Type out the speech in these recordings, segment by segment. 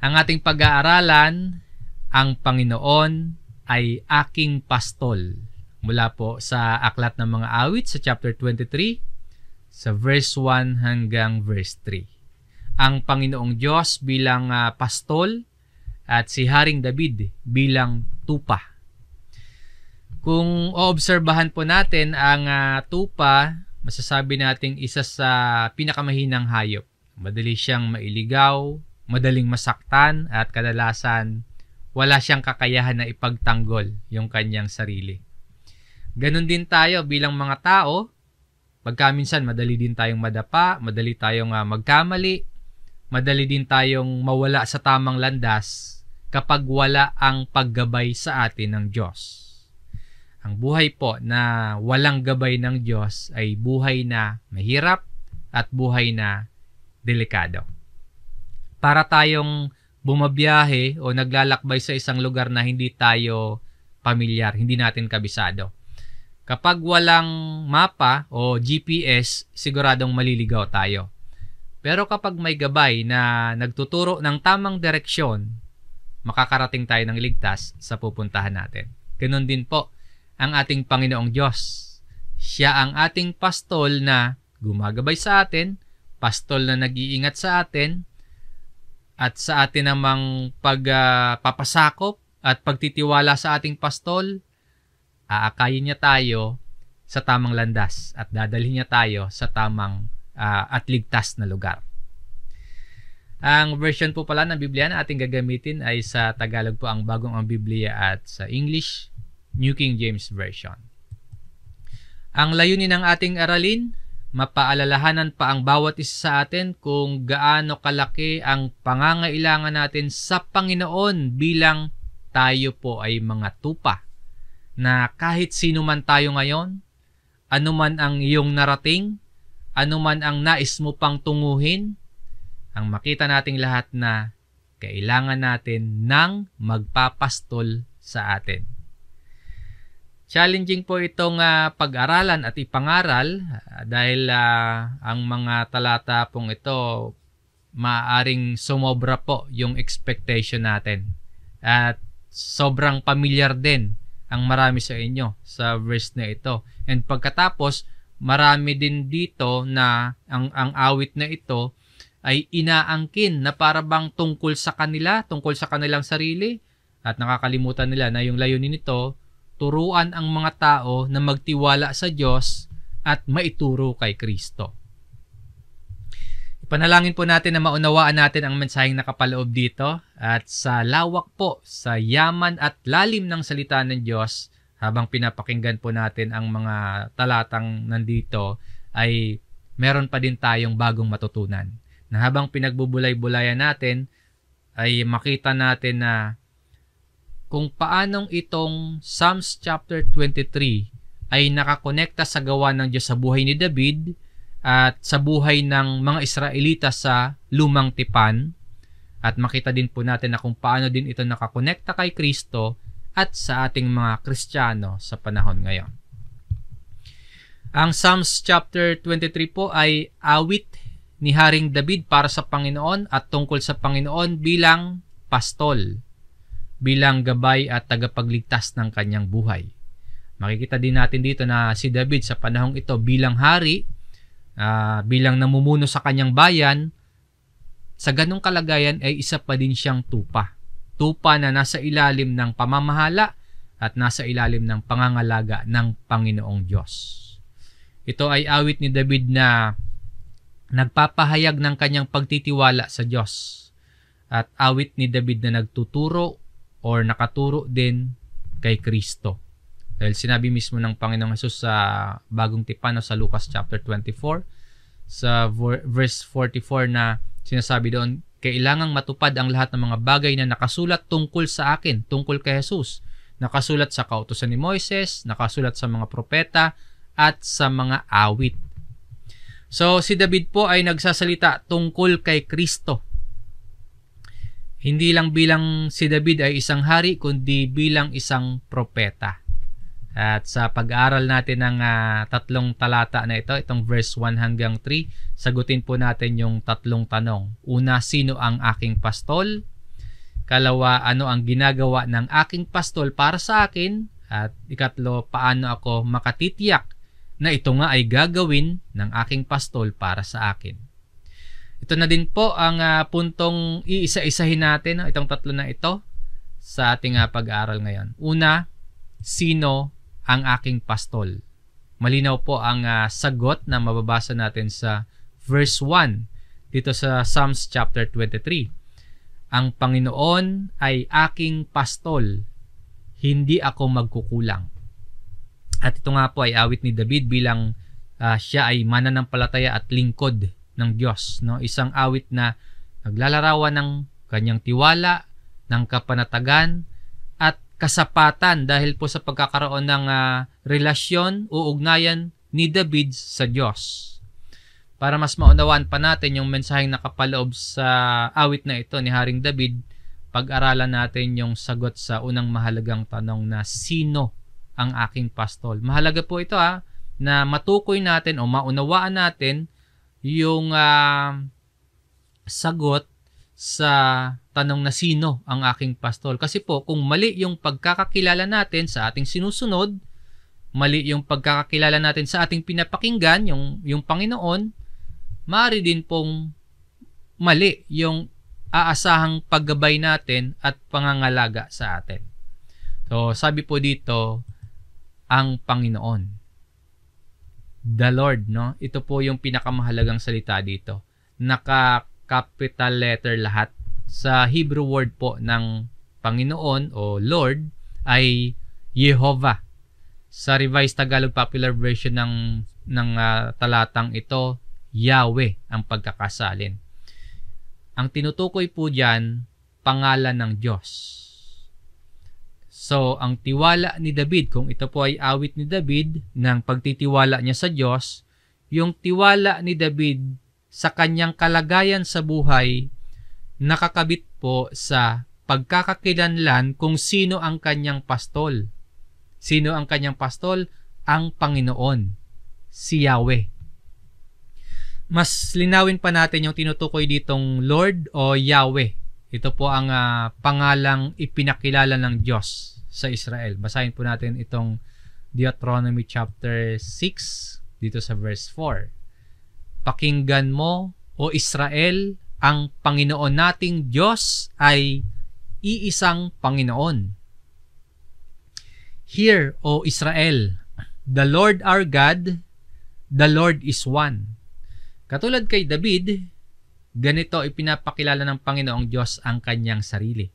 Ang ating pag-aaralan, ang Panginoon ay aking pastol. Mula po sa Aklat ng Mga Awit sa chapter 23, sa verse 1 hanggang verse 3. Ang Panginoong Diyos bilang pastol at si Haring David bilang tupa. Kung oobserbahan po natin ang tupa, masasabi nating isa sa pinakamahinang hayop. Madali siyang mailigaw, madaling masaktan, at kadalasan wala siyang kakayahan na ipagtanggol yung kanyang sarili. Ganon din tayo bilang mga tao. Pagkaminsan madali din tayong madapa, madali tayong magkamali, madali din tayong mawala sa tamang landas kapag wala ang paggabay sa atin ng Diyos. Ang buhay po na walang gabay ng Diyos ay buhay na mahirap at buhay na delikado. Para tayong bumabiyahe o naglalakbay sa isang lugar na hindi tayo pamilyar, hindi natin kabisado. Kapag walang mapa o GPS, siguradong maliligaw tayo. Pero kapag may gabay na nagtuturo ng tamang direksyon, makakarating tayo ng ligtas sa pupuntahan natin. Ganun din po ang ating Panginoong Diyos. Siya ang ating pastol na gumagabay sa atin, pastol na nag-iingat sa atin, at sa atin namang pagpapasakop at pagtitiwala sa ating pastol, aakayin niya tayo sa tamang landas at dadalhin niya tayo sa tamang at ligtas na lugar. Ang version po pala ng Biblia na ating gagamitin ay sa Tagalog po ang Bagong ang Biblia at sa English, New King James Version. Ang layunin ng ating aralin, mapaalalahanan pa ang bawat isa sa atin kung gaano kalaki ang pangangailangan natin sa Panginoon bilang tayo po ay mga tupa. Na kahit sino man tayo ngayon, anuman ang iyong narating, anuman ang nais mo pang tunguhin, ang makita nating lahat na kailangan natin ng magpapastol sa atin. Challenging po itong pag-aralan at ipangaral dahil ang mga talata pong ito maaaring sumobra po yung expectation natin. At sobrang pamilyar din ang marami sa inyo sa verse na ito. And pagkatapos, marami din dito na ang awit na ito ay inaangkin na para bang tungkol sa kanila, tungkol sa kanilang sarili. At nakakalimutan nila na yung layunin nito, turuan ang mga tao na magtiwala sa Diyos at maituro kay Kristo. Ipanalangin po natin na maunawaan natin ang mensaheng nakapaloob dito at sa lawak po, sa yaman at lalim ng salita ng Diyos habang pinapakinggan po natin ang mga talatang nandito ay meron pa din tayong bagong matutunan. Na habang pinagbubulay-bulayan natin ay makita natin na kung paanong itong Psalms chapter 23 ay nakakonekta sa gawa ng Diyos sa buhay ni David at sa buhay ng mga Israelita sa lumang tipan. At makita din po natin na kung paano din ito nakakonekta kay Kristo at sa ating mga Kristiyano sa panahon ngayon. Ang Psalms chapter 23 po ay awit ni Haring David para sa Panginoon at tungkol sa Panginoon bilang pastol, bilang gabay at tagapagligtas ng kanyang buhay. Makikita din natin dito na si David sa panahong ito bilang hari, bilang namumuno sa kanyang bayan, sa ganong kalagayan ay isa pa din siyang tupa. Tupa na nasa ilalim ng pamamahala at nasa ilalim ng pangangalaga ng Panginoong Diyos. Ito ay awit ni David na nagpapahayag ng kanyang pagtitiwala sa Diyos. At awit ni David na nagtuturo or nakaturo din kay Kristo. Dahil sinabi mismo ng Panginoong Hesus sa Bagong Tipan o sa Lucas chapter 24, sa verse 44 na sinasabi doon, kailangang matupad ang lahat ng mga bagay na nakasulat tungkol sa akin, tungkol kay Jesus. Nakasulat sa kautusan ni Moises, nakasulat sa mga propeta, at sa mga awit. So, si David po ay nagsasalita tungkol kay Kristo. Hindi lang bilang si David ay isang hari, kundi bilang isang propeta. At sa pag-aaral natin ng tatlong talata na ito, itong verse 1 hanggang 3, sagutin po natin yung tatlong tanong. Una, sino ang aking pastol? Kalawa, ano ang ginagawa ng aking pastol para sa akin? At ikatlo, paano ako makatitiyak na ito nga ay gagawin ng aking pastol para sa akin? Ito na din po ang puntong iisa-isahin natin, itong tatlo na ito, sa ating pag-aaral ngayon. Una, sino ang aking pastol? Malinaw po ang sagot na mababasa natin sa verse 1 dito sa Psalms chapter 23. Ang Panginoon ay aking pastol, hindi ako magkukulang. At ito nga po ay awit ni David bilang siya ay mananampalataya at lingkod ng Diyos. No? Isang awit na naglalarawan ng kanyang tiwala, ng kapanatagan, at kasapatan dahil po sa pagkakaroon ng relasyon o ugnayan ni David sa Diyos. Para mas maunawaan pa natin yung mensaheng nakapaloob sa awit na ito ni Haring David, pag-aralan natin yung sagot sa unang mahalagang tanong na sino ang aking pastol. Mahalaga po ito na matukoy natin o maunawaan natin yung sagot sa tanong na sino ang aking pastol. Kasi po, kung mali yung pagkakakilala natin sa ating sinusunod, mali yung pagkakakilala natin sa ating pinapakinggan, yung Panginoon, maaari din pong mali yung aasahang paggabay natin at pangangalaga sa atin. So, sabi po dito, ang Panginoon. The Lord, no? Ito po yung pinakamahalagang salita dito. Naka-capital letter lahat. Sa Hebrew word po ng Panginoon o Lord ay Jehovah. Sa Revised Tagalog Popular Version ng talatang ito, Yahweh ang pagkakasalin. Ang tinutukoy po diyan, pangalan ng Diyos. So, ang tiwala ni David, kung ito po ay awit ni David ng pagtitiwala niya sa Diyos, yung tiwala ni David sa kanyang kalagayan sa buhay, nakakabit po sa pagkakakilanlan kung sino ang kanyang pastol. Sino ang kanyang pastol? Ang Panginoon, si Yahweh. Mas linawin pa natin yung tinutukoy ditong Lord o Yahweh. Ito po ang pangalang ipinakilala ng Diyos sa Israel. Basahin po natin itong Deuteronomy chapter 6 dito sa verse 4. Pakinggan mo, O Israel, ang Panginoon nating Diyos ay iisang Panginoon. Hear, O Israel, the Lord our God, the Lord is one. Katulad kay David, ganito ipinapakilala ng Panginoong Diyos ang kanyang sarili.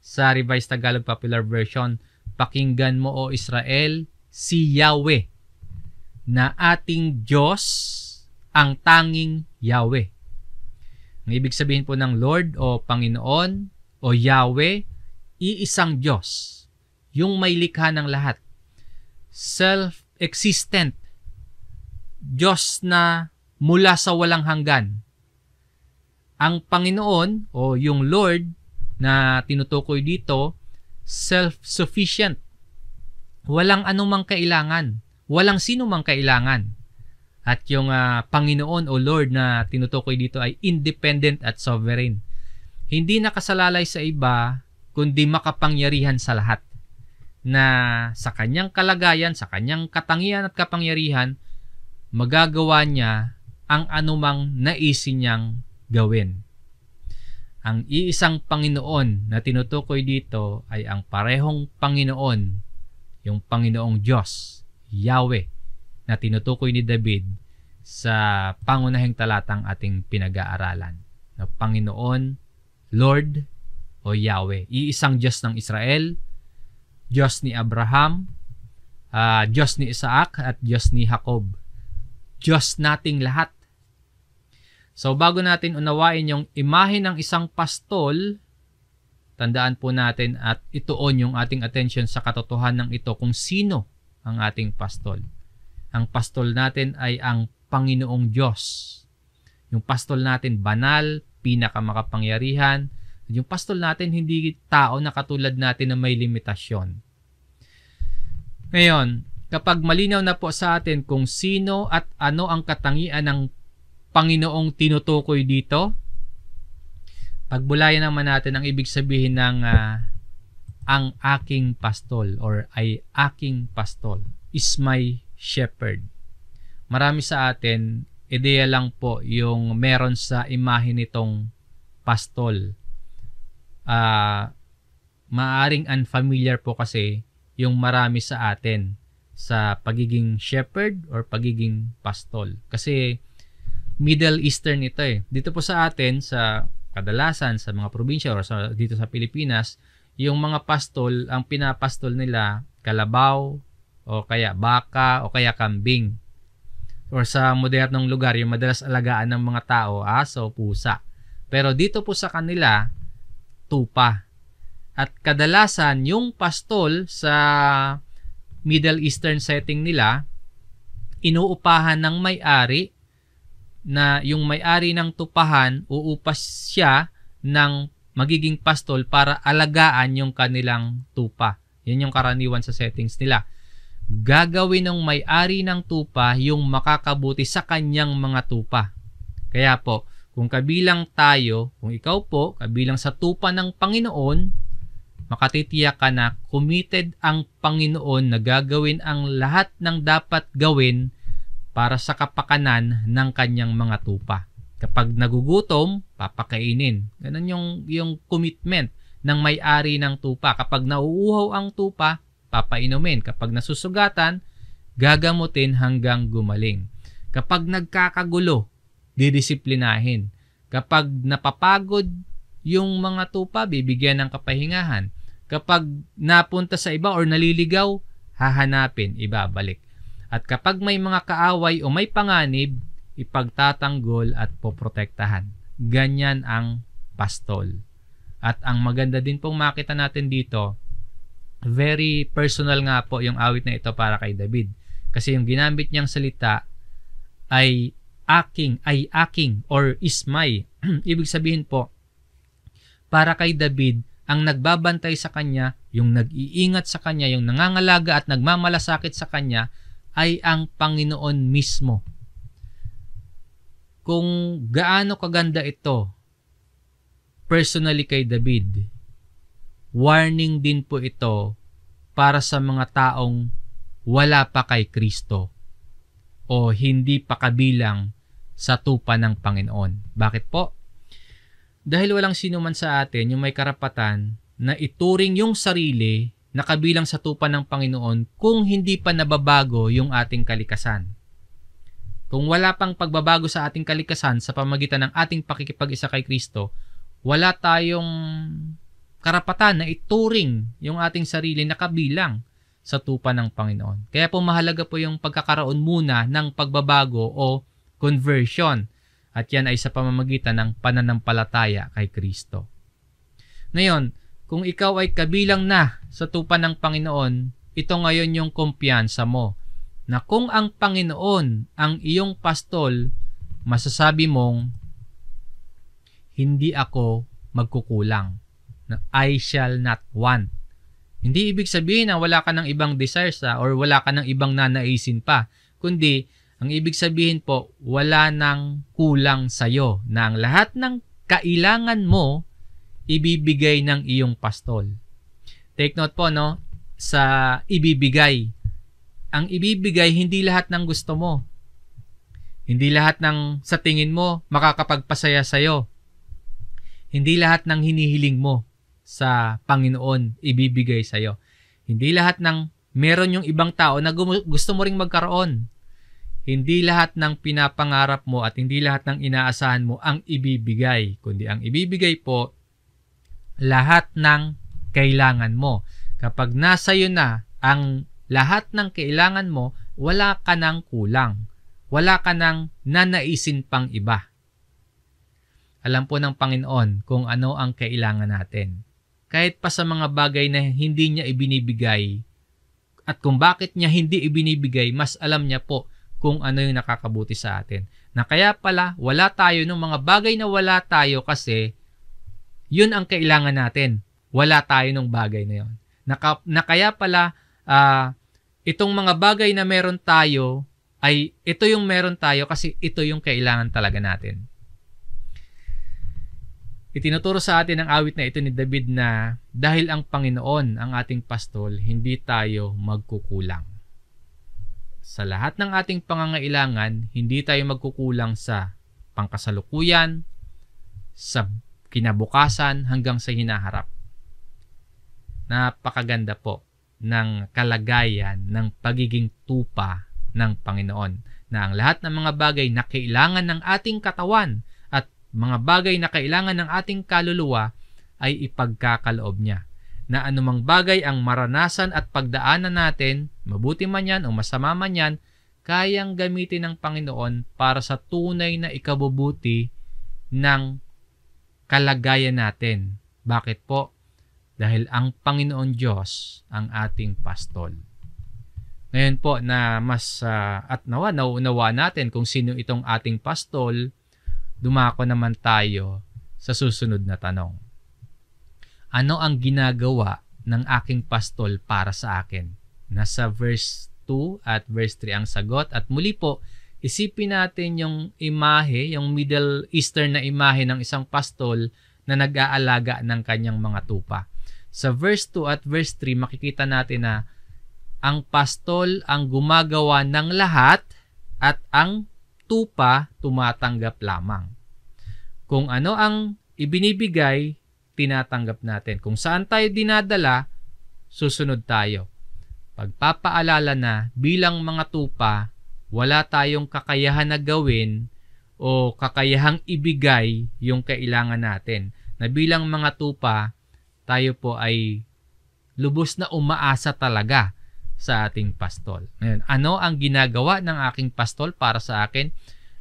Sa Revised Tagalog Popular Version, pakinggan mo, O Israel, si Yahweh, na ating Diyos, ang tanging Yahweh. Ang ibig sabihin po ng Lord o Panginoon o Yahweh, iisang Diyos, yung may likha ng lahat. Self-existent, Diyos na mula sa walang hanggan. Ang Panginoon o yung Lord na tinutukoy dito, self-sufficient. Walang anumang kailangan. Walang sino mang kailangan. At yung Panginoon o Lord na tinutukoy dito ay independent at sovereign. Hindi nakasalalay sa iba, kundi makapangyarihan sa lahat. Na sa kanyang kalagayan, sa kanyang katangian at kapangyarihan, magagawa niya ang anumang naisin niyang gawin. Ang iisang Panginoon na tinutukoy dito ay ang parehong Panginoon, yung Panginoong Diyos, Yahweh, na tinutukoy ni David sa pangunahing talatang ating pinag-aaralan. Na Panginoon, Lord o Yahweh. Iisang Diyos ng Israel, Diyos ni Abraham, Diyos ni Isaac at Diyos ni Jacob. Diyos nating lahat. So bago natin unawain yung imahe ng isang pastol, tandaan po natin at ituon yung ating attention sa katotohanan ng ito kung sino ang ating pastol. Ang pastol natin ay ang Panginoong Diyos. Yung pastol natin banal, pinakamakapangyarihan. Yung pastol natin hindi tao na katulad natin na may limitasyon. Ngayon, kapag malinaw na po sa atin kung sino at ano ang katangian ng Panginoong tinutukoy dito, Pagbulayan naman natin ang ibig sabihin ng ang aking pastol or ay aking pastol is my shepherd. Marami sa atin, ideya lang po yung meron sa imahe nitong pastol. Maaring unfamiliar po kasi yung marami sa atin sa pagiging shepherd or pagiging pastol. Kasi Middle Eastern ito eh. Dito po sa atin, sa kadalasan sa mga probinsya or dito sa Pilipinas, yung mga pastol, ang pinapastol nila kalabaw o kaya baka o kaya kambing. Or sa modernong lugar, yung madalas alagaan ng mga tao, aso, pusa. Pero dito po sa kanila, tupa. At kadalasan, yung pastol sa Middle Eastern setting nila, inuupahan ng may-ari na yung may-ari ng tupahan, uupas siya ng magiging pastol para alagaan yung kanilang tupa. Yan yung karaniwan sa settings nila. Gagawin ng may-ari ng tupa yung makakabuti sa kanyang mga tupa. Kaya po, kung kabilang tayo, kung ikaw po, kabilang sa tupa ng Panginoon, makatitiyak ka na committed ang Panginoon na gagawin ang lahat ng dapat gawin para sa kapakanan ng kanyang mga tupa. Kapag nagugutom, papakainin. Ganun yung commitment ng may-ari ng tupa. Kapag nauuhaw ang tupa, papainumin. Kapag nasusugatan, gagamutin hanggang gumaling. Kapag nagkakagulo, didisiplinahin. Kapag napapagod yung mga tupa, bibigyan ng kapahingahan. Kapag napunta sa iba or naliligaw, hahanapin, ibabalik. At kapag may mga kaaway o may panganib, ipagtatanggol at poprotektahan. Ganyan ang pastol. At ang maganda din pong makita natin dito, very personal nga po yung awit na ito para kay David. Kasi yung ginamit niyang salita ay aking or is my. Ibig sabihin po, para kay David, ang nagbabantay sa kanya, yung nag-iingat sa kanya, yung nangangalaga at nagmamalasakit sa kanya, ay ang Panginoon mismo. Kung gaano kaganda ito, personally kay David, warning din po ito para sa mga taong wala pa kay Kristo o hindi pa kabilang sa tupa ng Panginoon. Bakit po? Dahil walang sino man sa atin yung may karapatan na ituring yung sarili na kabilang sa tupa ng Panginoon kung hindi pa nababago yung ating kalikasan. Kung wala pang pagbabago sa ating kalikasan sa pamagitan ng ating pakikipag-isa kay Kristo, wala tayong karapatan na ituring yung ating sarili na kabilang sa tupa ng Panginoon. Kaya po mahalaga po yung pagkakaroon muna ng pagbabago o conversion. At yan ay sa pamamagitan ng pananampalataya kay Kristo. Ngayon, kung ikaw ay kabilang na sa tupa ng Panginoon, ito ngayon yung kumpiyansa mo na kung ang Panginoon ang iyong pastol, masasabi mong, hindi ako magkukulang. I shall not want. Hindi ibig sabihin na wala ka ng ibang desires or wala ka ng ibang nanaisin pa, kundi ang ibig sabihin po, wala nang kulang sa'yo na ang lahat ng kailangan mo, ibibigay ng iyong pastol. Take note po, no? Sa ibibigay. Ang ibibigay, hindi lahat ng gusto mo. Hindi lahat ng sa tingin mo makakapagpasaya sa'yo. Hindi lahat ng hinihiling mo sa Panginoon ibibigay sa'yo. Hindi lahat ng meron yung ibang tao na gusto mo ring magkaroon. Hindi lahat ng pinapangarap mo at hindi lahat ng inaasahan mo ang ibibigay. Kundi ang ibibigay po, lahat ng kailangan mo. Kapag nasa iyo na ang lahat ng kailangan mo, wala ka nang kulang. Wala ka nang nanaisin pang iba. Alam po ng Panginoon kung ano ang kailangan natin. Kahit pa sa mga bagay na hindi niya ibinibigay at kung bakit niya hindi ibinibigay, mas alam niya po kung ano yung nakakabuti sa atin. Na kaya pala, wala tayo ng mga bagay na wala tayo kasi yun ang kailangan natin. Wala tayo ng bagay na yun. Na kaya pala, itong mga bagay na meron tayo, ay ito yung meron tayo kasi ito yung kailangan talaga natin. Itinuturo sa atin ang awit na ito ni David na dahil ang Panginoon ang ating pastol, hindi tayo magkukulang. Sa lahat ng ating pangangailangan, hindi tayo magkukulang sa pangkasalukuyan, sa kinabukasan hanggang sa hinaharap. Napakaganda po ng kalagayan ng pagiging tupa ng Panginoon na ang lahat ng mga bagay na kailangan ng ating katawan at mga bagay na kailangan ng ating kaluluwa ay ipagkakaloob niya. Na anumang bagay ang maranasan at pagdaanan natin, mabuti man yan o masama man yan, kayang gamitin ng Panginoon para sa tunay na ikabubuti ng kalagayan natin. Bakit po? Dahil ang Panginoon Diyos ang ating pastol. Ngayon po na mas at nauunawaan natin kung sino itong ating pastol, dumako naman tayo sa susunod na tanong. Ano ang ginagawa ng aking pastol para sa akin? Nasa verse 2 at verse 3 ang sagot. At muli po, isipin natin yung imahe, yung Middle Eastern na imahe ng isang pastol na nag-aalaga ng kanyang mga tupa. Sa verse 2 at verse 3, makikita natin na ang pastol ang gumagawa ng lahat at ang tupa tumatanggap lamang. Kung ano ang ibinibigay, tinatanggap natin. Kung saan tayo dinadala, susunod tayo. Pagpapaalala na bilang mga tupa, wala tayong kakayahan na gawin o kakayahang ibigay yung kailangan natin. Na bilang mga tupa, tayo po ay lubos na umaasa talaga sa ating pastol. Ngayon, ano ang ginagawa ng aking pastol para sa akin?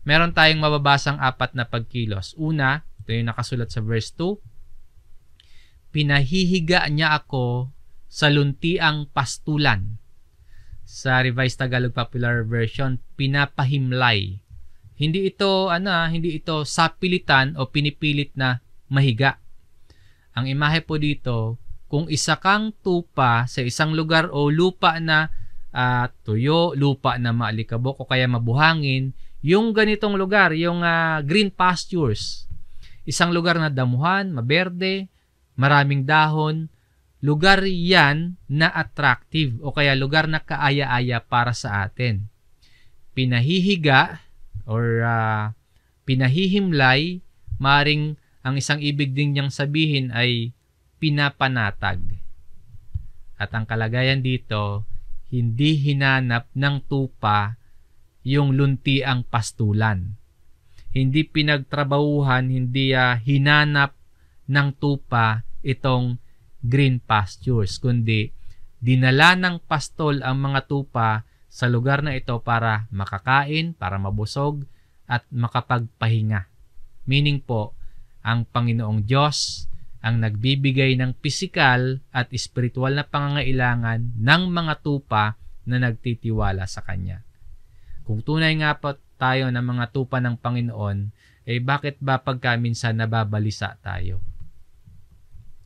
Meron tayong mababasang 4 na pagkilos. Una, ito yung nakasulat sa verse 2, pinahihiga niya ako sa luntiang pastulan. Sa Revised Tagalog Popular Version, pinapahimlay. Hindi ito sapilitan o pinipilit na mahiga. Ang imahe po dito, kung isa kang tupa sa isang lugar o lupa na tuyo, lupa na maalikabok o kaya mabuhangin, yung ganitong lugar, yung green pastures, isang lugar na damuhan, maberde, maraming dahon, lugar yan na attractive o kaya lugar na kaaya-aya para sa atin. Pinahihiga or pinahihimlay, maring ang isang ibig din niyang sabihin ay pinapanatag. At ang kalagayan dito, hindi hinanap ng tupa yung luntiang pastulan. Hindi pinagtrabahuhan, hindi hinanap ng tupa itong green pastures, kundi dinala ng pastol ang mga tupa sa lugar na ito para makakain, para mabusog, at makapagpahinga. Meaning po, ang Panginoong Diyos ang nagbibigay ng pisikal at espiritual na pangangailangan ng mga tupa na nagtitiwala sa Kanya. Kung tunay nga po tayo ng mga tupa ng Panginoon, bakit ba pagka minsan nababalisa tayo?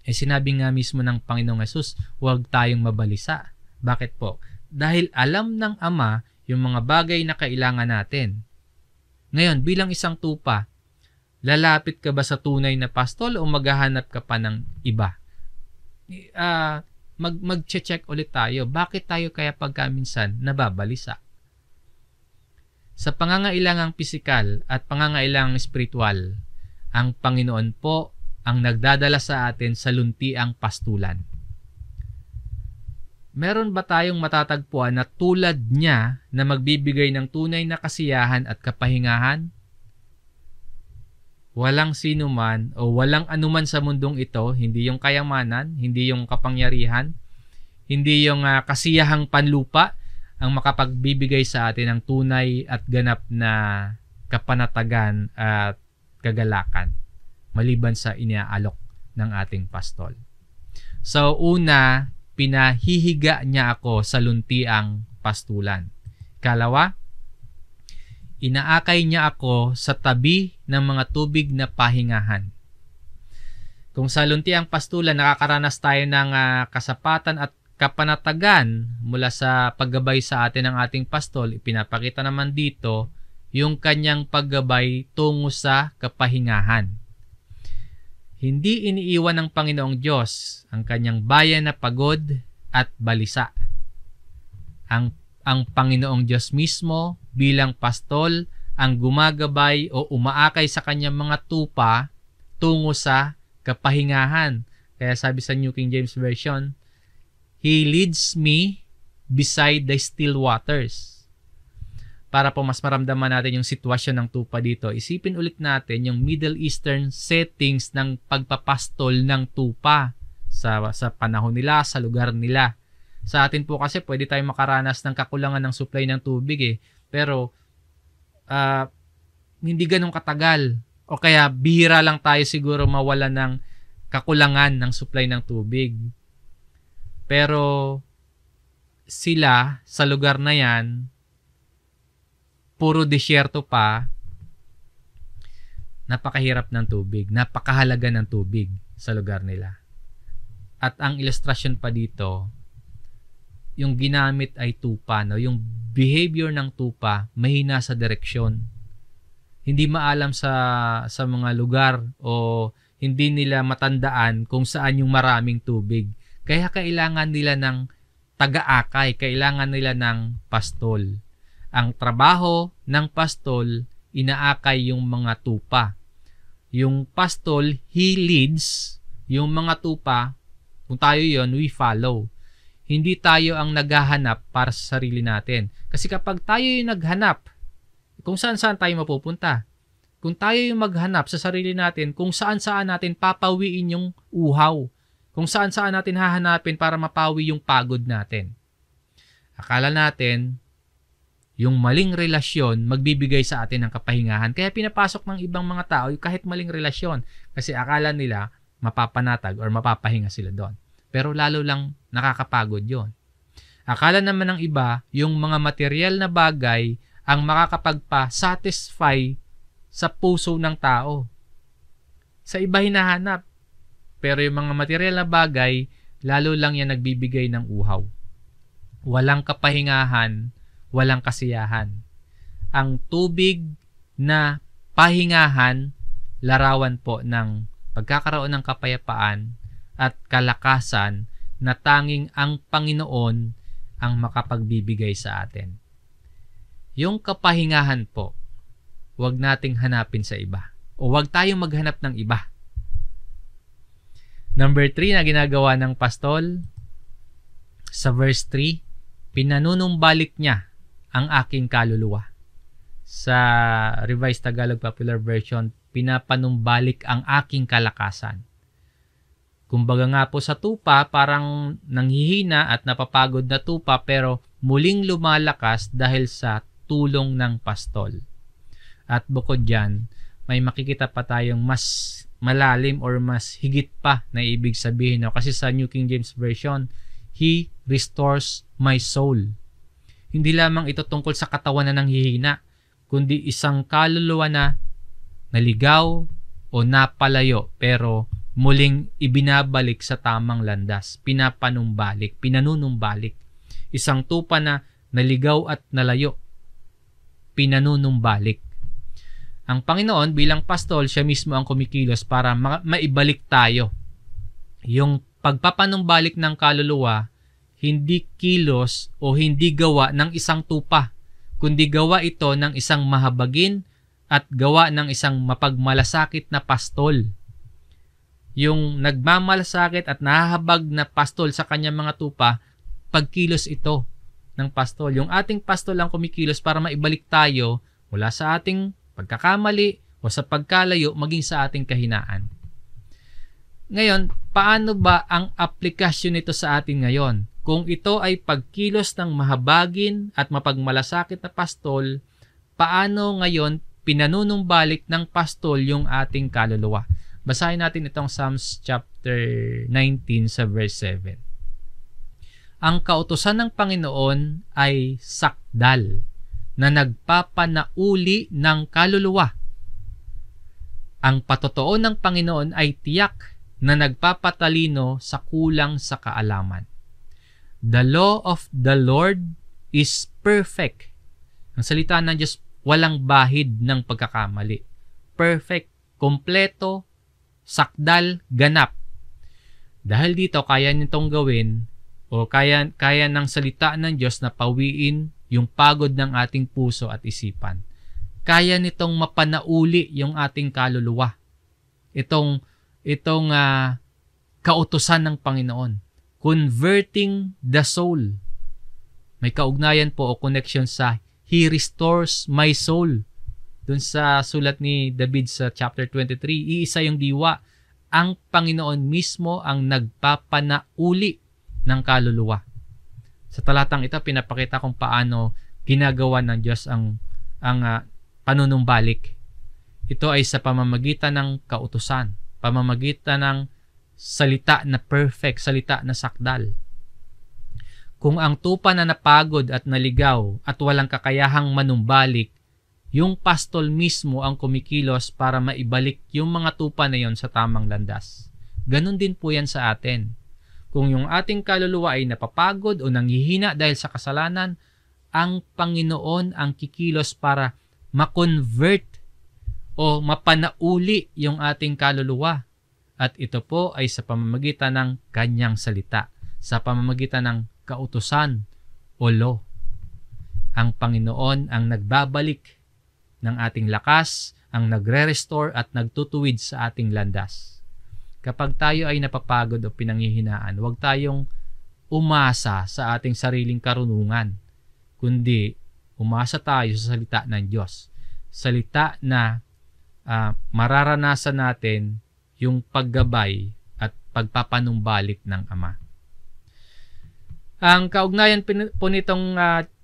Sinabi nga mismo ng Panginoong Hesus, huwag tayong mabalisa. Bakit po? Dahil alam ng Ama yung mga bagay na kailangan natin. Ngayon, bilang isang tupa, lalapit ka ba sa tunay na pastol o maghahanap ka pa ng iba? Mag-check ulit tayo. Bakit tayo kaya pagka minsan nababalisa? Sa pangangailangang pisikal at pangangailangang espiritual, ang Panginoon po ang nagdadala sa atin sa luntiang pastulan. Meron ba tayong matatagpuan na tulad niya na magbibigay ng tunay na kasiyahan at kapahingahan? Walang sino man o walang anuman sa mundong ito, hindi yung kayamanan, hindi yung kapangyarihan, hindi yung kasiyahang panlupa ang makapagbibigay sa atin ng tunay at ganap na kapanatagan at kagalakan maliban sa iniaalok ng ating pastol. So una, pinahihiga niya ako sa luntiang pastulan. Ikalawa, inaakay niya ako sa tabi ng mga tubig na pahingahan. Kung sa luntiang pastulan, nakakaranas tayo ng kasapatan at kapanatagan mula sa paggabay sa atin ng ating pastol, ipinapakita naman dito yung kanyang paggabay tungo sa kapahingahan. Hindi iniiwan ng Panginoong Diyos ang kanyang bayan na pagod at balisa. Ang Panginoong Diyos mismo bilang pastol ang gumagabay o umaakay sa kanyang mga tupa tungo sa kapahingahan. Kaya sabi sa New King James Version, He leads me beside the still waters. Para po mas maramdaman natin yung sitwasyon ng tupa dito, isipin ulit natin yung Middle Eastern settings ng pagpapastol ng tupa sa panahon nila, sa lugar nila. Sa atin po kasi pwede tayong makaranas ng kakulangan ng supply ng tubig pero hindi ganun katagal. O kaya bihira lang tayo siguro mawala ng kakulangan ng supply ng tubig. Pero sila sa lugar na yan, puro disyerto pa, napakahirap ng tubig, napakahalaga ng tubig sa lugar nila. At ang ilustrasyon pa dito, yung ginamit ay tupa, no? Yung behavior ng tupa, mahina sa direksyon. Hindi maalam sa mga lugar o hindi nila matandaan kung saan yung maraming tubig. Kaya kailangan nila ng taga-akay, kailangan nila ng pastol. Ang trabaho ng pastol, inaakay yung mga tupa. Yung pastol, he leads. Yung mga tupa, kung tayo yon, we follow. Hindi tayo ang naghahanap para sa sarili natin. Kasi kapag tayo yung naghanap, kung saan-saan tayo mapupunta. Kung tayo yung maghanap sa sarili natin, kung saan-saan natin papawiin yung uhaw. Kung saan-saan natin hahanapin para mapawi yung pagod natin. Akala natin, yung maling relasyon magbibigay sa atin ng kapahingahan. Kaya pinapasok ng ibang mga tao kahit maling relasyon. Kasi akala nila mapapanatag or mapapahinga sila doon. Pero lalo lang nakakapagod yon. Akala naman ng iba, yung mga material na bagay ang makakapagpa-satisfy sa puso ng tao. Sa iba hinahanap. Pero yung mga material na bagay, lalo lang yan nagbibigay ng uhaw. Walang kapahingahan, walang kasiyahan. Ang tubig na pahingahan, larawan po ng pagkakaroon ng kapayapaan at kalakasan na tanging ang Panginoon ang makapagbibigay sa atin. Yung kapahingahan po, huwag nating hanapin sa iba. O huwag tayong maghanap ng iba. Number 3 na ginagawa ng pastol, sa verse 3, pinanunumbalik niya ang aking kaluluwa. Sa Revised Tagalog Popular Version, pinapanumbalik ang aking kalakasan. Kumbaga nga po sa tupa, parang nanghihina at napapagod na tupa pero muling lumalakas dahil sa tulong ng pastol. At bukod dyan, may makikita pa tayong mas malalim or mas higit pa na ibig sabihin. No? Kasi sa New King James Version, He restores my soul. Hindi lamang ito tungkol sa katawan na nanghihina, kundi isang kaluluwa na naligaw o napalayo pero muling ibinabalik sa tamang landas, pinanunumbalik. Isang tupa na naligaw at nalayo, pinanunumbalik. Ang Panginoon bilang pastol, siya mismo ang kumikilos para maibalik tayo. Yung pagpapanumbalik ng kaluluwa, hindi kilos o hindi gawa ng isang tupa, kundi gawa ito ng isang mahabagin at gawa ng isang mapagmalasakit na pastol. Yung nagmamalasakit at nahahabag na pastol sa kanyang mga tupa, pagkilos ito ng pastol. Yung ating pastol ang kumikilos para maibalik tayo mula sa ating pagkakamali o sa pagkalayo maging sa ating kahinaan. Ngayon, paano ba ang aplikasyon nito sa atin ngayon? Kung ito ay pagkilos ng mahabagin at mapagmalasakit na pastol, paano ngayon pinanunumbalik ng pastol yung ating kaluluwa? Basahin natin itong Psalms chapter 19 sa verse 7. Ang kautusan ng Panginoon ay sakdal na nagpapanauli ng kaluluwa. Ang patotoo ng Panginoon ay tiyak na nagpapatalino sa kulang sa kaalaman. The law of the Lord is perfect. Ang salita ng Diyos, walang bahid ng pagkakamali. Perfect, kompleto, sakdal, ganap. Dahil dito, kaya nitong gawin o kaya ng salita ng Diyos na pawiin yung pagod ng ating puso at isipan. Kaya nitong mapanauli yung ating kaluluwa. Itong kautusan ng Panginoon. Converting the soul. May kaugnayan po o connection sa He restores my soul. Doon sa sulat ni David sa chapter 23, iisa yung diwa. Ang Panginoon mismo ang nagpapanauli ng kaluluwa. Sa talatang ito, pinapakita kung paano ginagawa ng Diyos ang panunumbalik. Ito ay sa pamamagitan ng kautusan, pamamagitan ng salita na perfect, salita na sakdal. Kung ang tupa na napagod at naligaw at walang kakayahang manumbalik, yung pastol mismo ang kumikilos para maibalik yung mga tupa na yon sa tamang landas. Ganon din po yan sa atin. Kung yung ating kaluluwa ay napapagod o nanghihina dahil sa kasalanan, ang Panginoon ang kikilos para ma-convert o mapanauli yung ating kaluluwa. At ito po ay sa pamamagitan ng kanyang salita, sa pamamagitan ng kautusan o law. Ang Panginoon ang nagbabalik ng ating lakas, ang nagre-restore at nagtutuwid sa ating landas. Kapag tayo ay napapagod o pinanghihinaan, huwag tayong umasa sa ating sariling karunungan, kundi umasa tayo sa salita ng Diyos. Salita na mararanasan natin yung paggabay at pagpapanumbalik ng Ama. Ang kaugnayan po nitong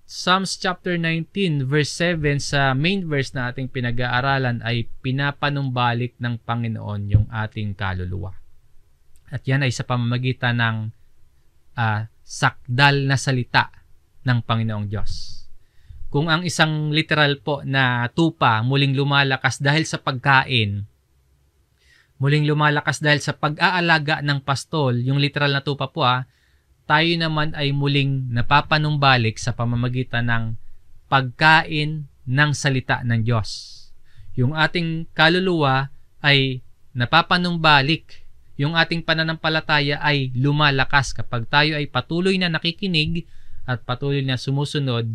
Psalms chapter 19 verse 7 sa main verse na ating pinag-aaralan ay pinapanumbalik ng Panginoon yung ating kaluluwa. At yan ay sa pamamagitan ng sakdal na salita ng Panginoong Diyos. Kung ang isang literal po na tupa muling lumalakas dahil sa pagkain, muling lumalakas dahil sa pag-aalaga ng pastol, yung literal na tupa po tayo naman ay muling napapanumbalik sa pamamagitan ng pagkain ng salita ng Diyos. Yung ating kaluluwa ay napapanumbalik. Yung ating pananampalataya ay lumalakas kapag tayo ay patuloy na nakikinig at patuloy na sumusunod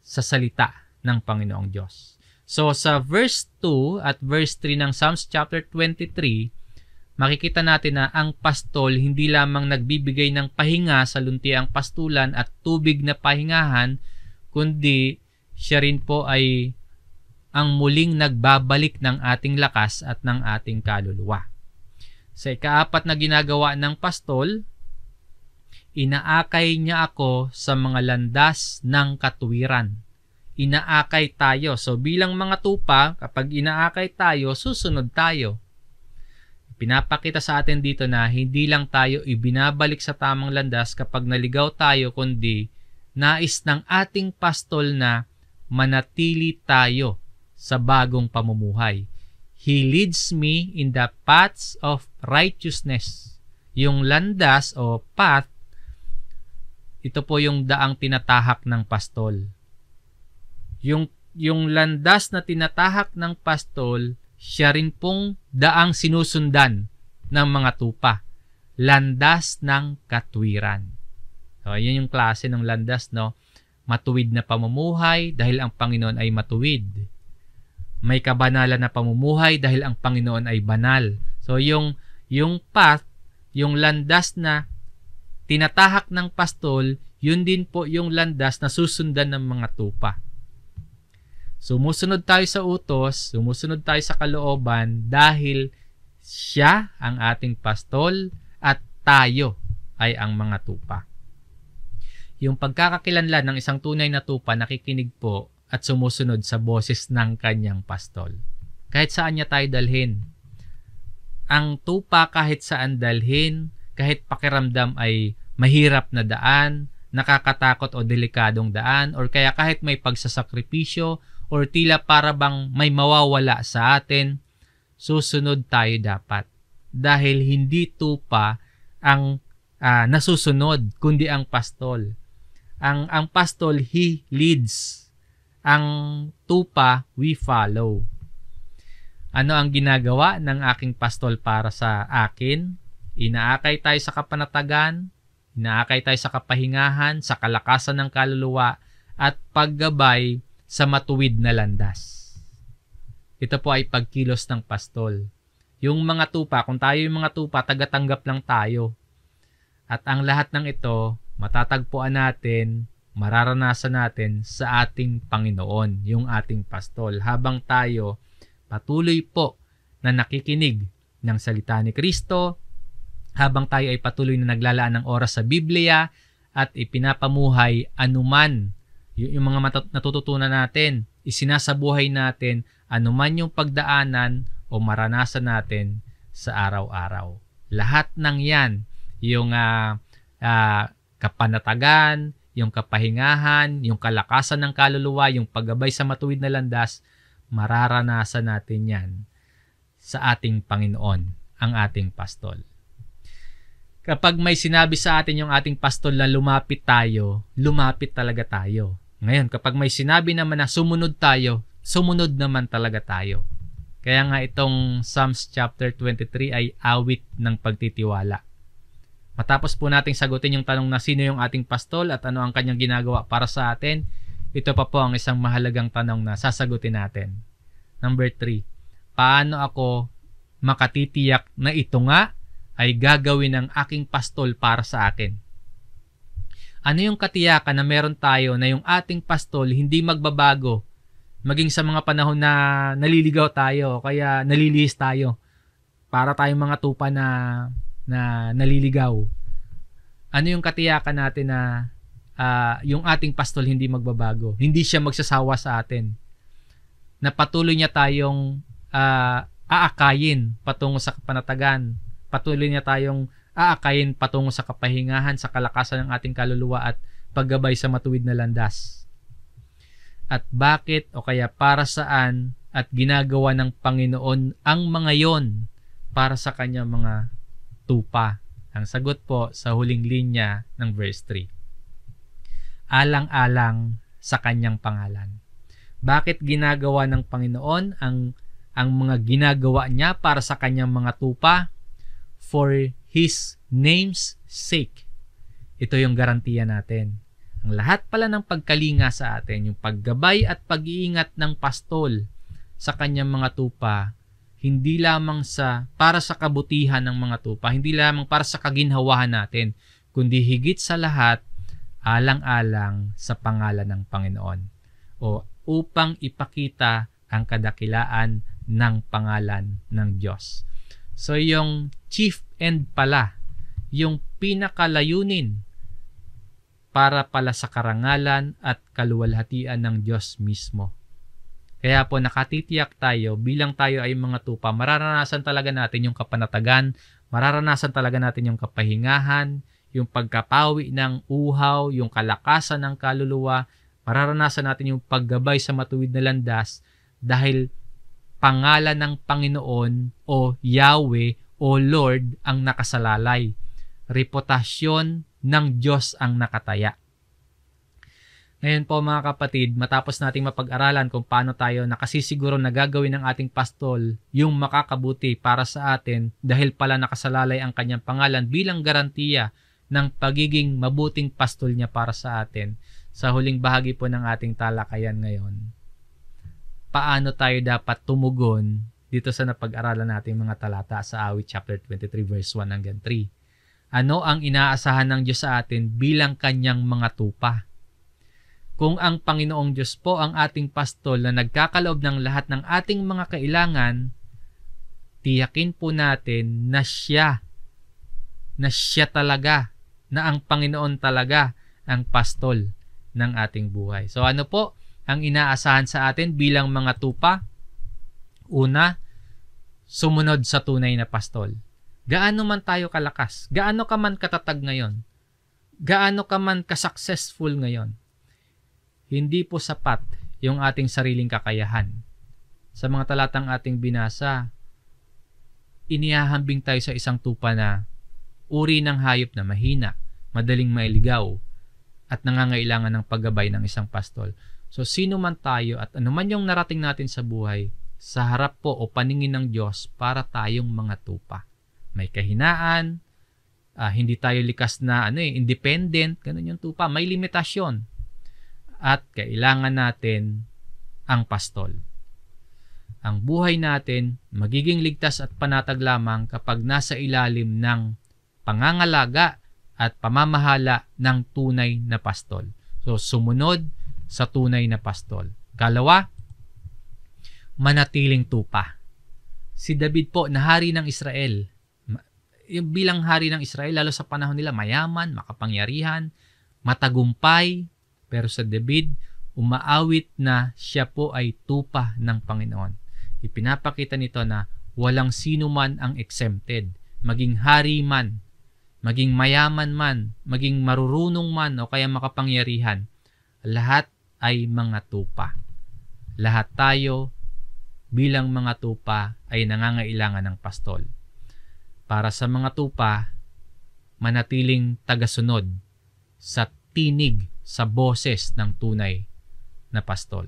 sa salita ng Panginoong Diyos. So sa verse 2 at verse 3 ng Psalms chapter 23, makikita natin na ang pastol hindi lamang nagbibigay ng pahinga sa luntiang pastulan at tubig na pahingahan, kundi siya rin po ay ang muling nagbabalik ng ating lakas at ng ating kaluluwa. Sa ikaapat na ginagawa ng pastol, inaakay niya ako sa mga landas ng katuwiran. Inaakay tayo. So bilang mga tupa, kapag inaakay tayo, susunod tayo. Pinapakita sa atin dito na hindi lang tayo ibinabalik sa tamang landas kapag naligaw tayo, kundi nais ng ating pastol na manatili tayo sa bagong pamumuhay. He leads me in the paths of righteousness. Yung landas o path, ito po yung daang tinatahak ng pastol. Yung landas na tinatahak ng pastol, siya rin pong daang sinusundan ng mga tupa. Landas ng katwiran. So, yan yung klase ng landas, no? Matuwid na pamumuhay dahil ang Panginoon ay matuwid. May kabanalan na pamumuhay dahil ang Panginoon ay banal. So, yung path, yung landas na tinatahak ng pastol, yun din po yung landas na susundan ng mga tupa. Sumusunod tayo sa utos, sumusunod tayo sa kalooban dahil siya ang ating pastol at tayo ay ang mga tupa. Yung pagkakakilanlan ng isang tunay na tupa, nakikinig po at sumusunod sa boses ng kanyang pastol. Kahit saan niya tayo dalhin. Ang tupa kahit saan dalhin, kahit pakiramdam ay mahirap na daan, nakakatakot o delikadong daan, or kaya kahit may pagsasakripisyo, or tila para bang may mawawala sa atin, susunod tayo dapat. Dahil hindi tupa ang nasusunod, kundi ang pastol. Ang pastol, he leads. Ang tupa, we follow. Ano ang ginagawa ng aking pastol para sa akin? Inaakay tayo sa kapanatagan, inaakay tayo sa kapahingahan, sa kalakasan ng kaluluwa, at paggabay sa matuwid na landas. Ito po ay pagkilos ng pastol. Yung mga tupa, kung tayo yung mga tupa, tagatanggap lang tayo. At ang lahat ng ito, matatagpuan natin, mararanasan natin sa ating Panginoon, yung ating pastol. Habang tayo patuloy po na nakikinig ng salita ni Kristo, habang tayo ay patuloy na naglalaan ng oras sa Biblia at ipinapamuhay anuman yung mga natututunan natin, isinasabuhay natin anuman yung pagdaanan o maranasan natin sa araw-araw. Lahat ng yan, yung kapanatagan, yung kapahingahan, yung kalakasan ng kaluluwa, yung paggabay sa matuwid na landas, mararanasan natin yan sa ating Panginoon, ang ating pastol. Kapag may sinabi sa atin yung ating pastol na lumapit tayo, lumapit talaga tayo. Ngayon, kapag may sinabi naman na sumunod tayo, sumunod naman talaga tayo. Kaya nga itong Psalms chapter 23 ay awit ng pagtitiwala. Matapos po nating sagutin yung tanong na sino yung ating pastol at ano ang kanyang ginagawa para sa atin, ito pa po ang isang mahalagang tanong na sasagutin natin. Number 3, paano ako makatitiyak na ito nga ay gagawin ng aking pastol para sa akin? Ano yung katiyakan na meron tayo na yung ating pastol hindi magbabago maging sa mga panahon na naliligaw tayo, kaya nalilihis tayo para tayong mga tupa na naliligaw? Ano yung katiyakan natin na yung ating pastol hindi magbabago, hindi siya magsasawa sa atin, na patuloy niya tayong aakayin patungo sa kapanatagan, patuloy niya tayong aakayin patungo sa kapahingahan, sa kalakasan ng ating kaluluwa at paggabay sa matuwid na landas? At bakit o kaya para saan at ginagawa ng Panginoon ang mga yon para sa kanyang mga tupa? Ang sagot po sa huling linya ng verse 3. Alang-alang sa kanyang pangalan. Bakit ginagawa ng Panginoon ang mga ginagawa niya para sa kanyang mga tupa? For His name's sake. Ito yung garantiya natin. Ang lahat pala ng pagkalinga sa atin, yung paggabay at pag-iingat ng pastol sa kanyang mga tupa, hindi lamang para sa kabutihan ng mga tupa, hindi lamang para sa kaginhawahan natin, kundi higit sa lahat, alang-alang sa pangalan ng Panginoon, o upang ipakita ang kadakilaan ng pangalan ng Diyos. So yung chief end pala, yung pinakalayunin para pala sa karangalan at kaluwalhatian ng Diyos mismo. Kaya po nakatitiyak tayo, bilang tayo ay mga tupa, mararanasan talaga natin yung kapanatagan, mararanasan talaga natin yung kapahingahan, yung pagkapawi ng uhaw, yung kalakasan ng kaluluwa, mararanasan natin yung paggabay sa matuwid na landas dahil pangalan ng Panginoon o Yahweh o Lord ang nakasalalay. Reputasyon ng Diyos ang nakataya. Ngayon po mga kapatid, matapos nating mapag-aralan kung paano tayo nakasisiguro na gagawin ng ating pastol yung makakabuti para sa atin dahil pala nakasalalay ang kanyang pangalan bilang garantiya ng pagiging mabuting pastol niya para sa atin, sa huling bahagi po ng ating talakayan ngayon, paano tayo dapat tumugon dito sa napag-aralan nating mga talata sa Awit chapter 23 verse 1 hanggang 3. Ano ang inaasahan ng Diyos sa atin bilang kanyang mga tupa? Kung ang Panginoong Diyos po ang ating pastol na nagkakaloob ng lahat ng ating mga kailangan, tiyakin po natin na siya talaga, na ang Panginoon talaga ang pastol ng ating buhay. So ano po ang inaasahan sa atin bilang mga tupa? Una, sumunod sa tunay na pastol. Gaano man tayo kalakas, gaano ka man katatag ngayon, gaano ka man ka-successful ngayon, hindi po sapat yung ating sariling kakayahan. Sa mga talatang ating binasa, inihahambing tayo sa isang tupa na uri ng hayop na mahina, madaling mailigaw, at nangangailangan ng paggabay ng isang pastol. So sino man tayo at ano man yung narating natin sa buhay, sa harap po o paningin ng Diyos para tayong mga tupa. May kahinaan, hindi tayo likas na independent, ganun yung tupa. May limitasyon. At kailangan natin ang pastol. Ang buhay natin magiging ligtas at panatag lamang kapag nasa ilalim ng pangangalaga at pamamahala ng tunay na pastol. So, sumunod sa tunay na pastol. Kalawa, manatiling tupa. Si David po, na hari ng Israel, yung bilang hari ng Israel, lalo sa panahon nila, mayaman, makapangyarihan, matagumpay, pero sa David, umaawit na siya po ay tupa ng Panginoon. Ipinapakita nito na walang sino man ang exempted, maging hari man, maging mayaman man, maging marurunong man o kaya makapangyarihan, lahat ay mga tupa. Lahat tayo bilang mga tupa ay nangangailangan ng pastol. Para sa mga tupa, manatiling tagasunod sa tinig, sa boses ng tunay na pastol.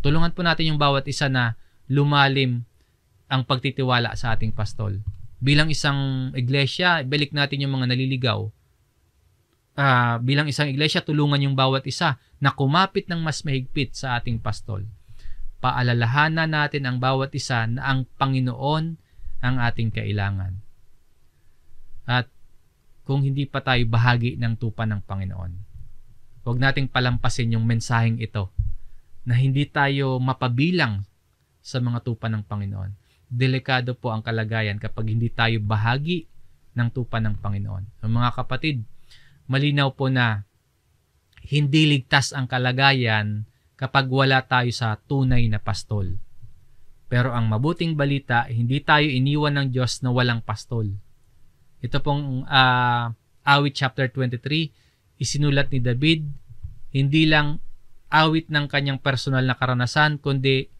Tulungan po natin yung bawat isa na lumalim ang pagtitiwala sa ating pastol. Bilang isang iglesia, balik natin yung mga naliligaw. Bilang isang iglesia, tulungan yung bawat isa na kumapit ng mas mahigpit sa ating pastol. Paalalahanan natin ang bawat isa na ang Panginoon ang ating kailangan. At kung hindi pa tayo bahagi ng tupa ng Panginoon, huwag nating palampasin yung mensaheng ito na hindi tayo mapabilang sa mga tupa ng Panginoon. Delikado po ang kalagayan kapag hindi tayo bahagi ng tupa ng Panginoon. Mga kapatid, malinaw po na hindi ligtas ang kalagayan kapag wala tayo sa tunay na pastol. Pero ang mabuting balita, hindi tayo iniwan ng Diyos na walang pastol. Ito pong awit chapter 23, isinulat ni David, hindi lang awit ng kanyang personal na karanasan, kundi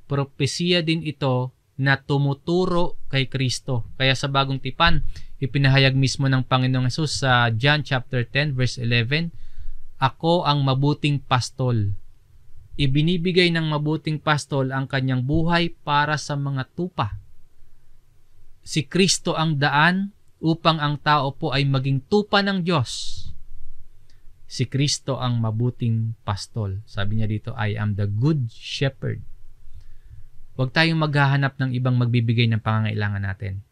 propesya din ito na tumuturo kay Kristo. Kaya sa bagong tipan, ipinahayag mismo ng Panginoong Hesus sa John chapter 10 verse 11, Ako ang mabuting pastol. Ibinibigay ng mabuting pastol ang kanyang buhay para sa mga tupa. Si Kristo ang daan upang ang tao po ay maging tupa ng Diyos. Si Kristo ang mabuting pastol. Sabi niya dito, I am the good shepherd. Huwag tayong maghahanap ng ibang magbibigay ng pangangailangan natin.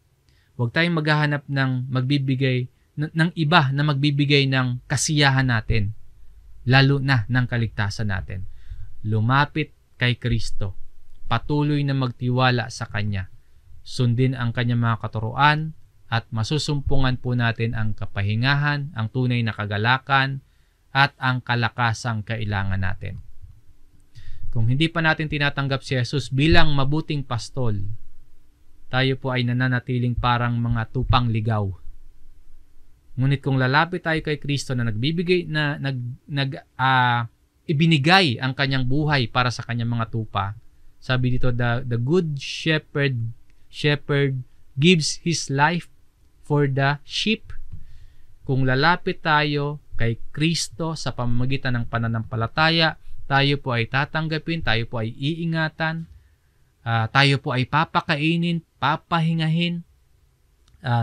Huwag tayong maghahanap ng iba na magbibigay ng kasiyahan natin, lalo na ng kaligtasan natin. Lumapit kay Kristo. Patuloy na magtiwala sa Kanya. Sundin ang Kanyang mga katuruan at masusumpungan po natin ang kapahingahan, ang tunay na kagalakan at ang kalakasang kailangan natin. Kung hindi pa natin tinatanggap si Jesus bilang mabuting pastol, tayo po ay nananatiling parang mga tupang ligaw. Ngunit kung lalapit tayo kay Kristo na ibinigay ang kanyang buhay para sa kanyang mga tupa, sabi dito, the good shepherd gives his life for the sheep. Kung lalapit tayo kay Kristo sa pamamagitan ng pananampalataya, tayo po ay tatanggapin, tayo po ay iingatan, tayo po ay papakainin, papahingahin,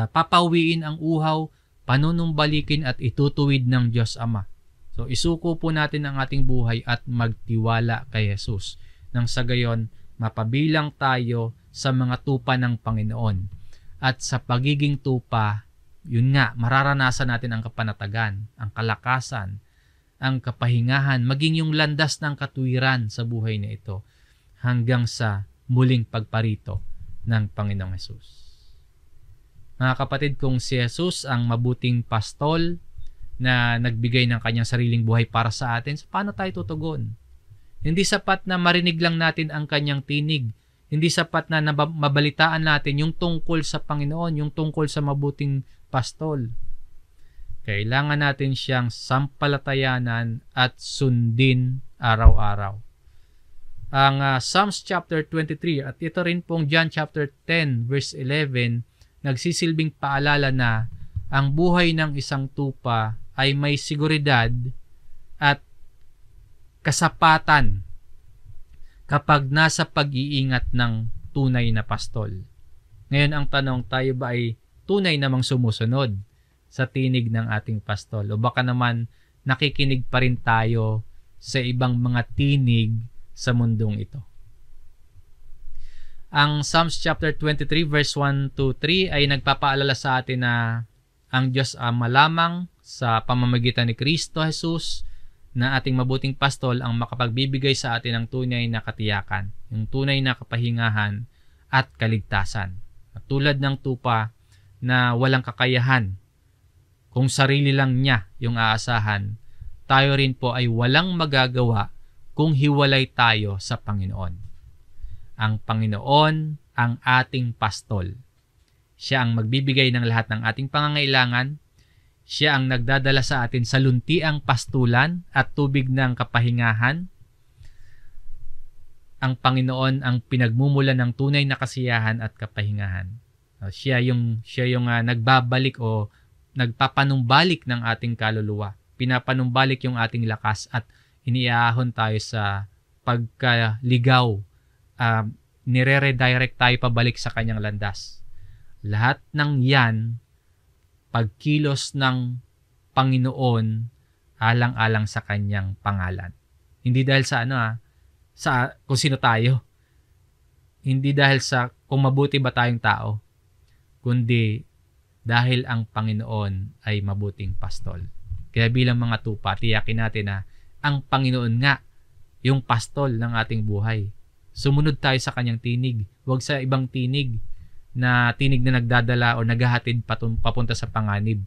papawiin ang uhaw, panunumbalikin at itutuwid ng Diyos Ama. So isuko po natin ang ating buhay at magtiwala kay Jesus. Nang sa gayon, mapabilang tayo sa mga tupa ng Panginoon. At sa pagiging tupa, yun nga, mararanasan natin ang kapanatagan, ang kalakasan, ang kapahingahan, maging yung landas ng katuwiran sa buhay na ito hanggang sa muling pagparito ng Panginoong Hesus. Mga kapatid, kung si Jesus ang mabuting pastol na nagbigay ng kanyang sariling buhay para sa atin, so paano tayo tutugon? Hindi sapat na marinig lang natin ang kanyang tinig. Hindi sapat na mabalitaan natin yung tungkol sa Panginoon, yung tungkol sa mabuting pastol. Kailangan natin siyang sampalatayanan at sundin araw-araw. Ang Psalms chapter 23 at ito rin pong John chapter 10 verse 11 nagsisilbing paalala na ang buhay ng isang tupa ay may seguridad at kasapatan kapag nasa pag-iingat ng tunay na pastol. Ngayon ang tanong, tayo ba ay tunay namang sumusunod sa tinig ng ating pastol? O baka naman nakikinig pa rin tayo sa ibang mga tinig sa mundong ito? Ang Psalms chapter 23 verse 1 to 3 ay nagpapaalala sa atin na ang Diyos Ama lamang sa pamamagitan ni Kristo Jesus na ating mabuting pastol ang makapagbibigay sa atin ng tunay na katiyakan, yung tunay na kapahingahan at kaligtasan. At tulad ng tupa na walang kakayahan, kung sarili lang niya yung aasahan, tayo rin po ay walang magagawa kung hiwalay tayo sa Panginoon. Ang Panginoon ang ating pastol. Siya ang magbibigay ng lahat ng ating pangangailangan. Siya ang nagdadala sa atin sa luntiang pastulan at tubig ng kapahingahan. Ang Panginoon ang pinagmumulan ng tunay na kasiyahan at kapahingahan. Siya yung nagbabalik o nagpapanumbalik ng ating kaluluwa. Pinapanumbalik yung ating lakas at iniaahon tayo sa pagkaligaw. Nire-redirect tayo pabalik sa kanyang landas. Lahat ng yan, pagkilos ng Panginoon alang-alang sa kanyang pangalan. Hindi dahil sa sa kung sino tayo. Hindi dahil sa kung mabuti ba tayong tao, kundi dahil ang Panginoon ay mabuting pastol. Kaya bilang mga tupa, tiyakin natin na ang Panginoon nga yung pastol ng ating buhay. Sumunod tayo sa kanyang tinig. Huwag sa ibang tinig na nagdadala o naghahatid papunta sa panganib.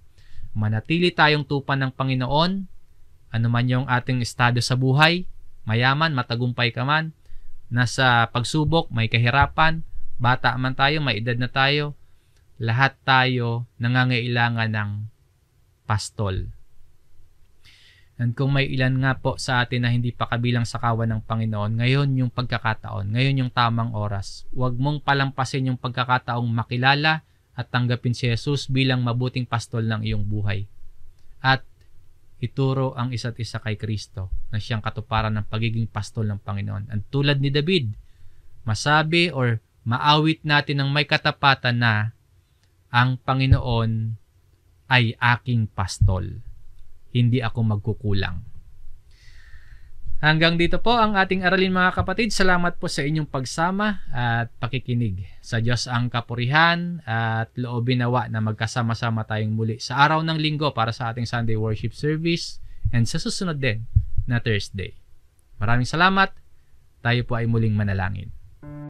Manatili tayong tupa ng Panginoon, ano man yung ating estado sa buhay, mayaman, matagumpay ka man, nasa pagsubok, may kahirapan, bata man tayo, may edad na tayo, lahat tayo nangangailangan ng pastol. And kung may ilan nga po sa atin na hindi pa kabilang sa kawan ng Panginoon, ngayon yung pagkakataon, ngayon yung tamang oras. Huwag mong palampasin yung pagkakataong makilala at tanggapin si Jesus bilang mabuting pastol ng iyong buhay. At ituro ang isa't isa kay Kristo na siyang katuparan ng pagiging pastol ng Panginoon. At tulad ni David, masabi or maawit natin ng may katapatan na ang Panginoon ay aking pastol. Hindi ako magkukulang. Hanggang dito po ang ating aralin mga kapatid. Salamat po sa inyong pagsama at pakikinig. Sa Diyos ang kapurihan at loobin nawa na magkasama-sama tayong muli sa araw ng linggo para sa ating Sunday worship service and sa susunod din na Thursday. Maraming salamat. Tayo po ay muling manalangin.